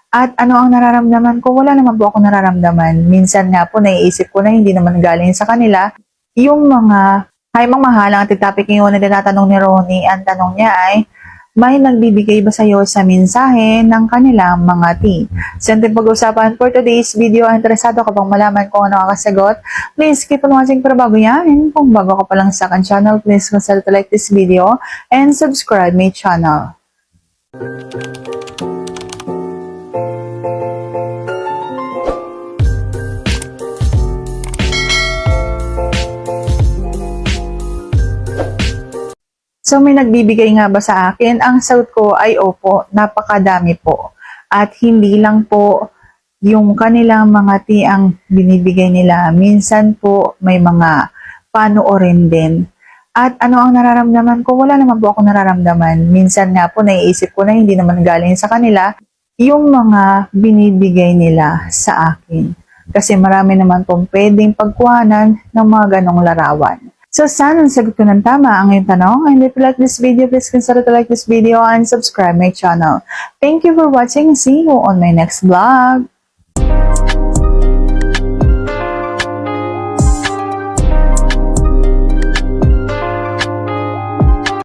At ano ang nararamdaman ko? Wala naman po ako nararamdaman. Minsan nga po naiisip ko na hindi naman galing sa kanila yung mga ay mangmahalang at topic ngayon na tinatanong ni Ronnie. Ang tanong niya ay, may nagbibigay ba sa'yo sa mensahe ng kanilang mga team? So, yung pag-usapan for today's video, interesado ka bang malaman kung ano ang kasagot? Please keep on watching para bago yan. Kung bago ka pa lang sa akin channel, please consider to like this video and subscribe my channel. So may nagbibigay nga ba sa akin? Ang sagot ko ay opo, napakadami po. At hindi lang po yung kanilang mga ang binibigay nila. Minsan po may mga panoorin din. At ano ang nararamdaman ko? Wala naman po ako nararamdaman. Minsan nga po naiisip ko na hindi naman galing sa kanila yung mga binibigay nila sa akin. Kasi marami naman pong pwedeng pagkuhanan ng mga ganong larawan. So, sana nasagot ko ng tama ang iyong tanong. And if you like this video, please consider to like this video and subscribe my channel. Thank you for watching. See you on my next vlog.